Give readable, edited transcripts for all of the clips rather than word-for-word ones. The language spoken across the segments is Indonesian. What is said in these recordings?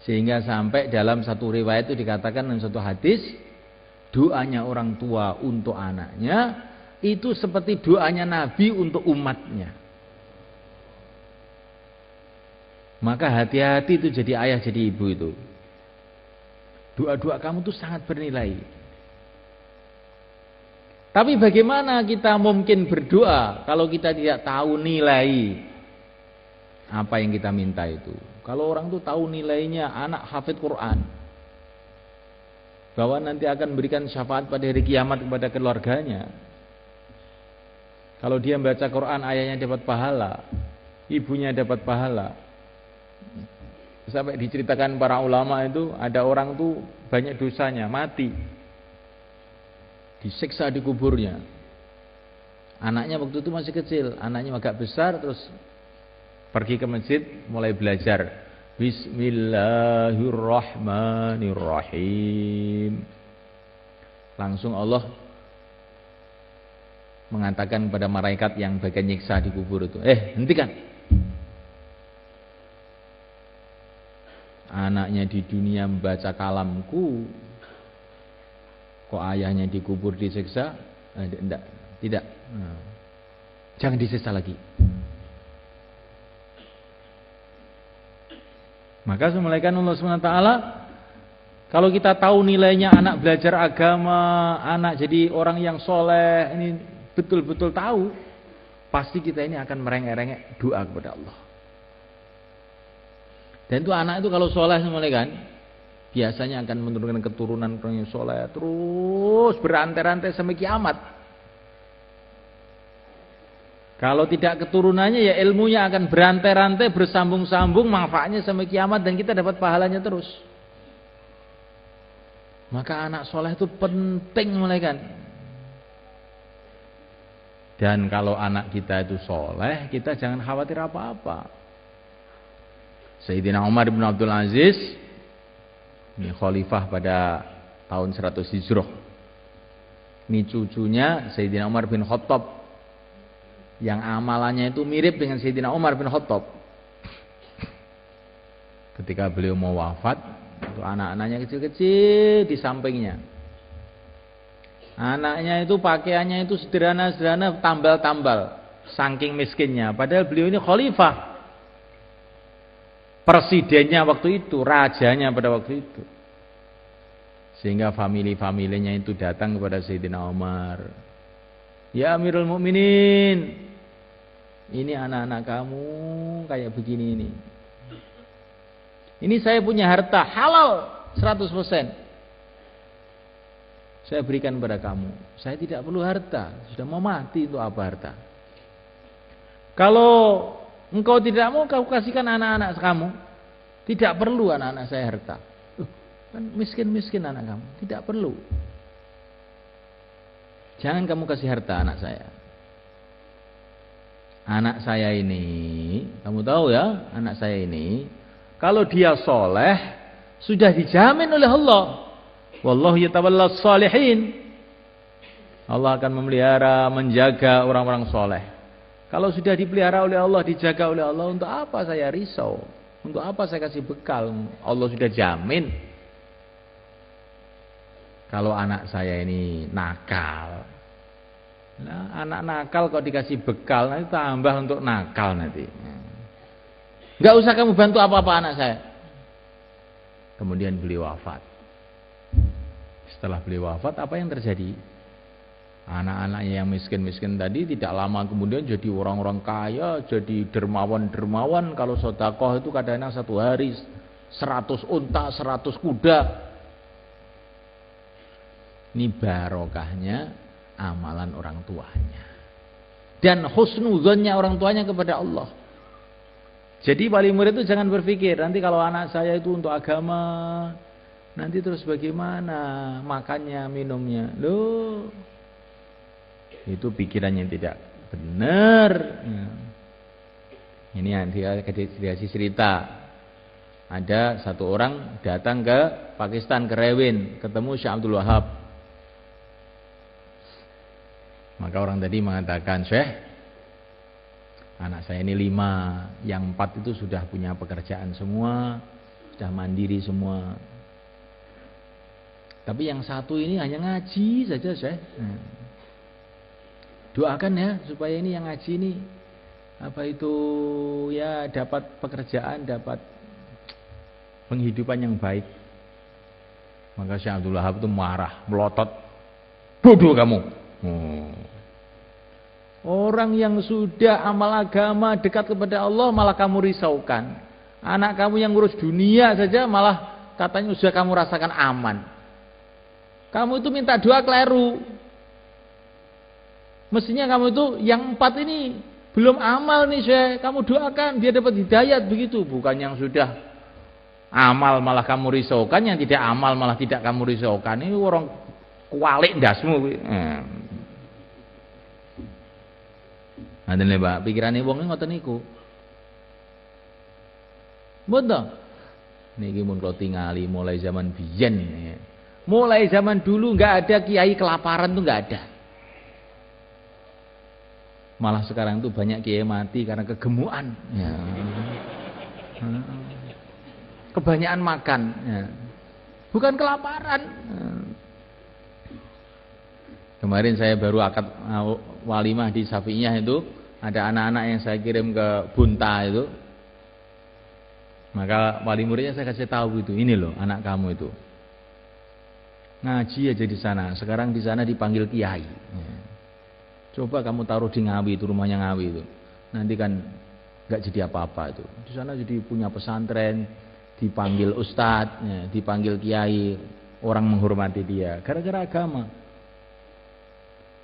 Sehingga sampai dalam satu riwayat itu dikatakan dalam satu hadis, doanya orang tua untuk anaknya itu seperti doanya Nabi untuk umatnya. Maka hati-hati itu jadi ayah jadi ibu itu. Doa-doa kamu tuh sangat bernilai. Tapi bagaimana kita mungkin berdoa kalau kita tidak tahu nilai apa yang kita minta itu? Kalau orang tuh tahu nilainya anak hafid Quran, bahwa nanti akan memberikan syafaat pada hari kiamat kepada keluarganya. Kalau dia membaca Quran, ayahnya dapat pahala, ibunya dapat pahala. Sampai diceritakan para ulama itu ada orang tuh banyak dosanya, mati, disiksa di kuburnya. Anaknya waktu itu masih kecil, anaknya agak besar, terus pergi ke masjid mulai belajar Bismillahirrahmanirrahim. Langsung Allah mengatakan kepada malaikat yang bagian nyiksa di kubur itu, hentikan. Anaknya di dunia membaca kalamku, kok ayahnya dikubur disiksa? Tidak. Jangan disiksa lagi. Maka semulaikan Allah SWT, kalau kita tahu nilainya anak belajar agama, anak jadi orang yang soleh, ini betul-betul tahu, pasti kita ini akan merengek-rengek doa kepada Allah. Dan itu anak itu kalau soleh semulaikan, biasanya akan menurunkan keturunan orang yang soleh, terus berantai-rantai sampai kiamat. Kalau tidak keturunannya ya ilmunya akan berantai-rantai, bersambung-sambung, manfaatnya sampai kiamat dan kita dapat pahalanya terus. Maka anak soleh itu penting mulaikan. Dan kalau anak kita itu soleh, kita jangan khawatir apa-apa. Sayyidina Umar bin Abdul Aziz, ini khalifah pada tahun 100 Hijrah. Ini cucunya Sayyidina Umar bin Khattab, yang amalannya itu mirip dengan Sayyidina Umar bin Khattab. Ketika beliau mau wafat, itu anak-anaknya kecil-kecil di sampingnya. Anaknya itu pakaiannya itu sederhana-sederhana, tambal-tambal, saking miskinnya. Padahal beliau ini khalifah, presidennya waktu itu, rajanya pada waktu itu. Sehingga family-familinya itu datang kepada Sayyidina Umar. Ya Amirul Mukminin, ini anak-anak kamu kayak begini ini. Ini saya punya harta halal 100%. Saya berikan kepada kamu. Saya tidak perlu harta, sudah mau mati untuk apa harta? Kalau engkau tidak mau, kau kasihkan anak-anak kamu. Tidak perlu anak-anak saya harta. Kan miskin-miskin anak kamu, tidak perlu. Jangan kamu kasih harta anak saya. Anak saya ini, kamu tahu ya, anak saya ini, kalau dia soleh, sudah dijamin oleh Allah. Wallahu yatawallas shalihin. Allah akan memelihara, menjaga orang-orang soleh. Kalau sudah dipelihara oleh Allah, dijaga oleh Allah, untuk apa saya risau? Untuk apa saya kasih bekal? Allah sudah jamin. Kalau anak saya ini nakal, nah, anak nakal kok dikasih bekal, nanti tambah untuk nakal nanti. Enggak usah kamu bantu apa-apa anak saya. Kemudian beliau wafat. Setelah beliau wafat, apa yang terjadi? Anak-anaknya yang miskin-miskin tadi tidak lama kemudian jadi orang-orang kaya, jadi dermawan-dermawan. Kalau sedekah itu kadang-kadang satu hari 100 unta, 100 kuda. Ini barokahnya amalan orang tuanya. Dan husnuzonnya orang tuanya kepada Allah. Jadi wali murid itu jangan berpikir, nanti kalau anak saya itu untuk agama, nanti terus bagaimana makannya, minumnya. Loh, itu pikirannya tidak benar. Ini yang dikasih cerita. Ada satu orang datang ke Pakistan, ke Rewin, ketemu Syekh Abdul Wahab. Maka orang tadi mengatakan, Syekh, anak saya ini 5, yang 4 itu sudah punya pekerjaan semua, sudah mandiri semua. Tapi yang satu ini hanya ngaji saja, Syekh. Doakan ya supaya ini yang ngaji ini ya dapat pekerjaan, dapat penghidupan yang baik. Maka Syekh Abdul Wahab itu marah, melotot. Bodoh kamu. Orang yang sudah amal agama dekat kepada Allah malah kamu risaukan. Anak kamu yang ngurus dunia saja malah katanya sudah kamu rasakan aman. Kamu itu minta doa keliru. Mestinya kamu itu yang 4 ini belum amal nih, Syekh. Kamu doakan dia dapat hidayat begitu, bukan yang sudah amal malah kamu risaukan, yang tidak amal malah tidak kamu risaukan. Ini orang kualik ndasmu. Ngoten lho, Pak. Pikirane wong ngoten niku. Mboten. Niki mun kula tingali mulai zaman biyen. Mulai zaman dulu enggak ada kiai kelaparan tuh enggak ada. Malah sekarang tuh banyak kiai mati karena kegemukan. Ya. Kebanyakan makan. Ya. Bukan kelaparan. Kemarin saya baru akad walimah di Syafi'iyah itu, ada anak-anak yang saya kirim ke Bunta itu. Maka wali muridnya saya kasih tahu itu, ini loh anak kamu itu. Ngaji aja di sana, sekarang di sana dipanggil kiai. Coba kamu taruh di Ngawi itu, rumahnya Ngawi itu. Nanti kan enggak jadi apa-apa itu. Di sana jadi punya pesantren, dipanggil ustadz, dipanggil kiai, orang menghormati dia gara-gara agama.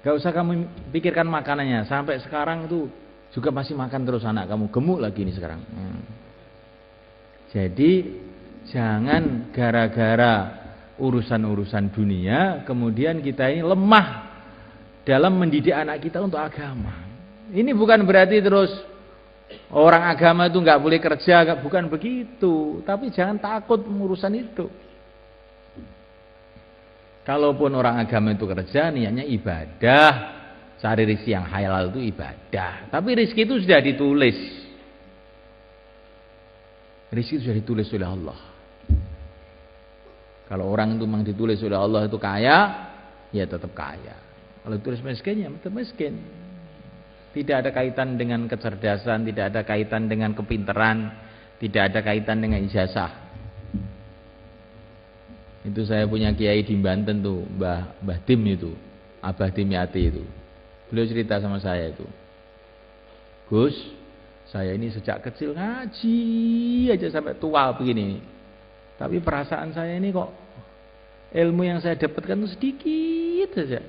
Gak usah kamu pikirkan makanannya. Sampai sekarang itu juga masih makan terus anak kamu. Gemuk lagi nih sekarang. Jadi jangan gara-gara urusan-urusan dunia kemudian kita ini lemah dalam mendidik anak kita untuk agama. Ini bukan berarti terus orang agama itu gak boleh kerja, bukan begitu. Tapi jangan takut urusan itu. Kalaupun orang agama itu kerja, niatnya ibadah, cari rezeki yang halal itu ibadah. Tapi rezeki itu sudah ditulis. Rezeki itu sudah ditulis oleh Allah. Kalau orang itu memang ditulis oleh Allah itu kaya, ya tetap kaya. Kalau ditulis miskin, ya tetap miskin. Tidak ada kaitan dengan kecerdasan, tidak ada kaitan dengan kepintaran, tidak ada kaitan dengan ijazah. Itu saya punya kiai di Banten tuh, Mbah Dim itu, Abah Dimyati itu. Beliau cerita sama saya itu, Gus, saya ini sejak kecil ngaji aja sampai tua begini. Tapi perasaan saya ini kok ilmu yang saya dapatkan itu sedikit saja.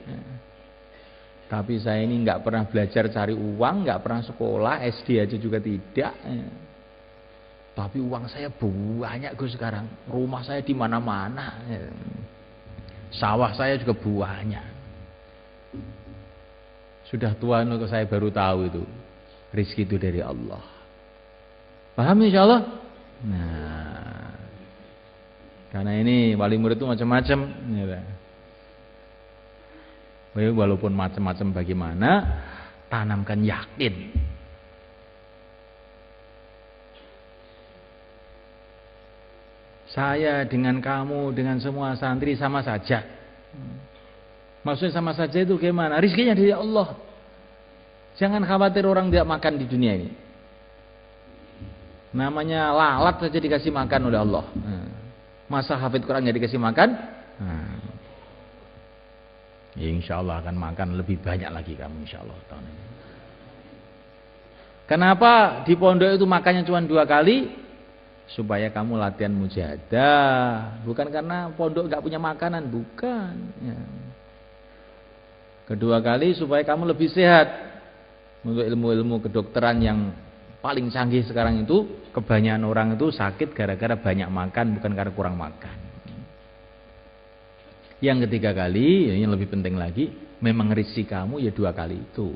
Tapi saya ini nggak pernah belajar cari uang, nggak pernah sekolah, SD aja juga tidak. Tapi uang saya banyak Gus sekarang. Rumah saya di mana-mana. Sawah saya juga banyak. Sudah tua saya baru tahu itu. Rezeki itu dari Allah. Paham insyaallah? Nah. Karena ini wali murid itu macam-macam. Walaupun macam-macam bagaimana, tanamkan yakin. Saya dengan kamu, dengan semua santri sama saja. Maksudnya sama saja itu gimana? Rizkinya dari Allah. Jangan khawatir orang tidak makan di dunia ini. Namanya lalat saja dikasih makan oleh Allah. Masa hafid Quran nggak dikasih makan? Ya insya Allah akan makan lebih banyak lagi kamu insya Allah tahun ini. Kenapa di pondok itu makannya cuma 2 kali? Supaya kamu latihan mujahadah, bukan karena pondok gak punya makanan, bukan ya. Kedua kali supaya kamu lebih sehat. Untuk ilmu-ilmu kedokteran yang paling canggih sekarang itu, kebanyakan orang itu sakit gara-gara banyak makan, bukan karena kurang makan. Yang ketiga kali, yang lebih penting lagi, memang rezeki kamu ya 2 kali itu.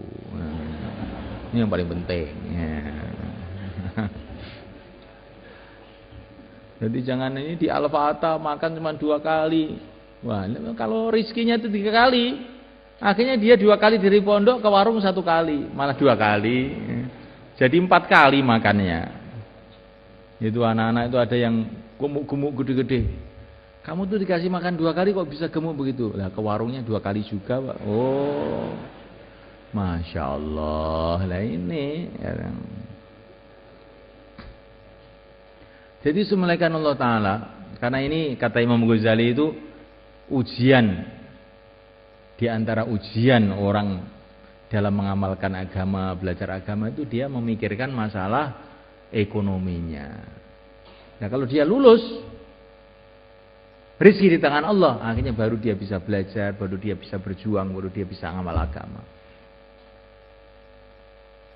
Ini yang paling penting ya. Jadi jangan ini di Al-Fatah makan cuma 2 kali. Wah, kalau rizkinya itu 3 kali, akhirnya dia 2 kali dari pondok ke warung 1 kali, malah 2 kali. Jadi 4 kali makannya. Itu anak-anak itu ada yang gemuk-gemuk gede-gede. Kamu tuh dikasih makan 2 kali kok bisa gemuk begitu? Lah ke warungnya 2 kali juga, Pak. Oh, Masya Allah. Lah ini ya. Jadi semulaikan Allah Ta'ala. Karena ini kata Imam Ghazali itu ujian. Di antara ujian orang dalam mengamalkan agama, belajar agama itu dia memikirkan masalah ekonominya. Nah kalau dia lulus, rezeki di tangan Allah, akhirnya baru dia bisa belajar, baru dia bisa berjuang, baru dia bisa ngamal agama.